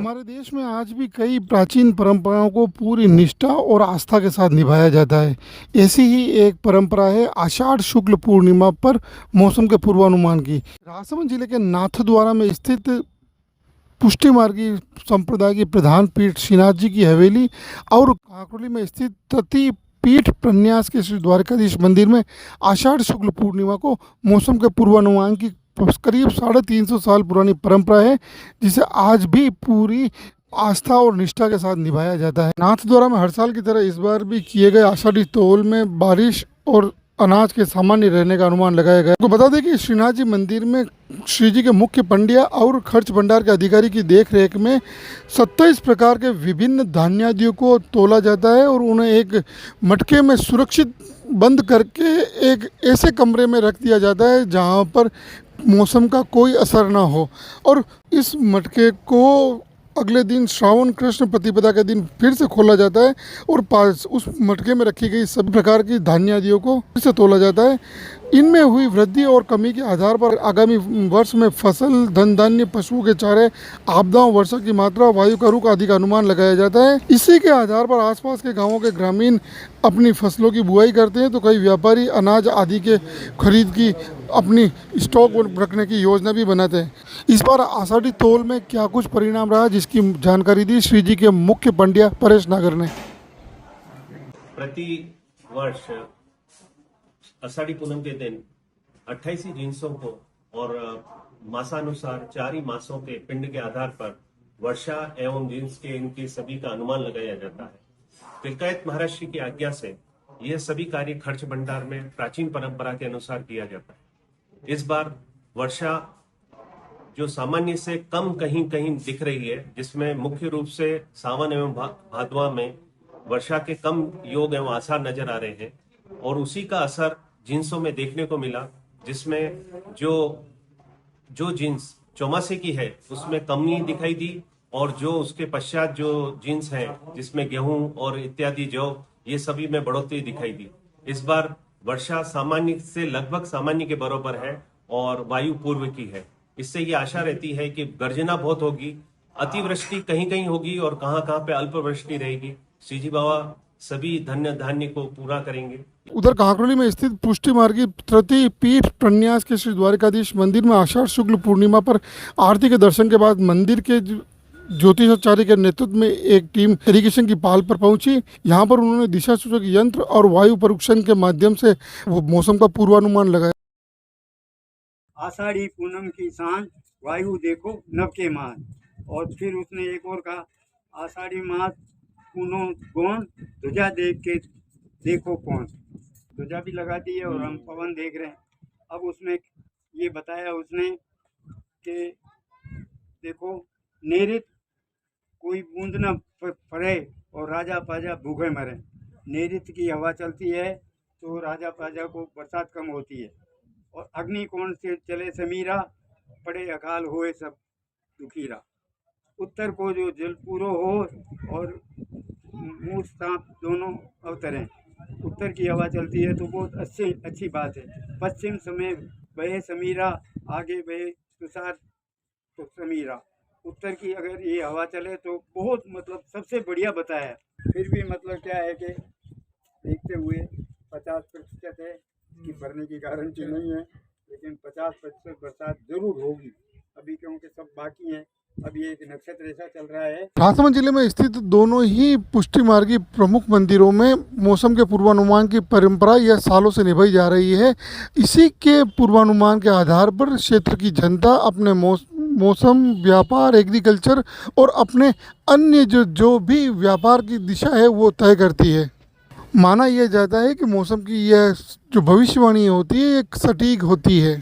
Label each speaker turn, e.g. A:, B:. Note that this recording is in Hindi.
A: हमारे देश में आज भी कई प्राचीन परंपराओं को पूरी निष्ठा और आस्था के साथ निभाया जाता है। ऐसी ही एक परंपरा है आषाढ़ शुक्ल पूर्णिमा पर मौसम के पूर्वानुमान की। राजसमंद जिले के नाथद्वारा में स्थित पुष्टि मार्गी संप्रदाय की प्रधान पीठ श्रीनाथ जी की हवेली और काकोली में स्थित तति पीठ प्रन्यास के श्री द्वारकाधीश मंदिर में आषाढ़ शुक्ल पूर्णिमा को मौसम के पूर्वानुमान की करीब 350 साल पुरानी परंपरा है, जिसे आज भी पूरी आस्था और निष्ठा के साथ निभाया जाता है। नाथद्वारा में हर साल की तरह इस बार भी किए गए आषाढ़ी तौल में बारिश और अनाज के सामान्य रहने का अनुमान लगाया गया। तो बता दें कि श्रीनाथ जी मंदिर में श्री जी के मुख्य पंडिया और खर्च भंडार के अधिकारी की देखरेख में 27 प्रकार के विभिन्न धान्यादियों को तोला जाता है और उन्हें एक मटके में सुरक्षित बंद करके एक ऐसे कमरे में रख दिया जाता है जहां पर मौसम का कोई असर ना हो। और इस मटके को अगले दिन श्रावण कृष्ण प्रतिपदा के दिन फिर से खोला जाता है और पास उस मटके में रखी गई सभी प्रकार की धान्यादियों को फिर से तोला जाता है। इनमें हुई वृद्धि और कमी के आधार पर आगामी वर्ष में फसल, धन धान्य, पशुओं के चारे, आपदाओं, वर्षा की मात्रा, वायु का रुख आदि का अनुमान लगाया जाता है। इसी के आधार पर आसपास के गांवों के ग्रामीण अपनी फसलों की बुआई करते हैं, तो कई व्यापारी अनाज आदि के खरीद की अपनी स्टॉक रखने की योजना भी बनाते हैं। इस बार आषाढ़ी तौल में क्या कुछ परिणाम रहा, जिसकी जानकारी दी श्री जी के मुख्य पंडिया परेश नागर ने।
B: प्रति वर्ष आषाढ़ी पूनम के दिन 28 जिन्सों को और मासानुसार 4 ही मासों के पिंड के आधार पर वर्षा एवं जिन्स के इनकी सभी का अनुमान लगाया जाता है। त्रिकायत महर्षि की आज्ञा से यह सभी कार्य खर्च भंडार में प्राचीन परंपरा के अनुसार किया जाता है। इस बार वर्षा जो सामान्य से कम कहीं कहीं दिख रही है, जिसमें मुख्य रूप से सावन एवं भादवा में वर्षा के कम योग एवं आसार नजर आ रहे हैं और उसी का असर जिन्सों में देखने को मिला, जिसमें जो जिन्स चौमासे की है उसमें कमी दिखाई दी और जो उसके पश्चात जो जिन्स है जिसमें गेहूं और इत्यादि जौ, ये सभी में बढ़ोतरी दिखाई दी। इस बार वर्षा सामान्य से लगभग सामान्य के बराबर है और वायु पूर्व की है। इससे ये आशा रहती है कि गर्जना बहुत होगी, अतिवृष्टि कहीं कहीं होगी और कहां कहां पे अल्पवृष्टि रहेगी। श्री जी बाबा सभी धान्य को पूरा करेंगे।
A: उधर काकोली में स्थित पुष्टि मार्गी तृतीय पीठ प्रन्यास के श्री द्वारकाधीश मंदिर में आषाढ़ शुक्ल पूर्णिमा पर आरती के दर्शन के बाद मंदिर के ज्योतिषाचार्य के नेतृत्व में एक टीम इरिगेशन की पाल पर पहुंची। यहां पर उन्होंने दिशा सूचक यंत्र और वायु परीक्षण के माध्यम से वो मौसम का पूर्वानुमान लगाया।
C: आषाढ़ी पूनम की सांझ वायु देखो नव के मान, और फिर उसने एक और कहा आषाढ़ी मास पूनो गौन ध्वजा देख के देखो कौन। ध्वजा भी लगा दी है और हम पवन देख रहे हैं। अब उसमें ये बताया उसने कि देखो नेरित कोई बूंद न पड़े और राजा पाजा भूखे मरे। नेरित की हवा चलती है तो राजा पाजा को बरसात कम होती है। और अग्नि कोण से चले समीरा, पड़े अकाल होए सब दुखीरा। उत्तर को जो जल पूरो हो और मूर्ख सांप दोनों अवतरें। उत्तर की हवा चलती है तो बहुत अच्छी बात है। पश्चिम समय बहे समीरा, आगे बहे तुषार तो समीरा। उत्तर की अगर ये हवा चले तो बहुत सबसे बढ़िया बताया। फिर भी क्या है कि देखते हुए 50% है कि भरने की गारंटी नहीं है, लेकिन 50% बरसात जरूर होगी अभी, क्योंकि सब बाकी है। अभी एक नक्षत्र ऐसा चल रहा है।
A: राजसमंद जिले में स्थित दोनों ही पुष्टि मार्गी प्रमुख मंदिरों में मौसम के पूर्वानुमान की परंपरा यह सालों से निभाई जा रही है। इसी के पूर्वानुमान के आधार पर क्षेत्र की जनता अपने मौसम, व्यापार, एग्रीकल्चर और अपने अन्य जो भी व्यापार की दिशा है वो तय करती है। माना यह जाता है कि मौसम की यह जो भविष्यवाणी होती है एक सटीक होती है।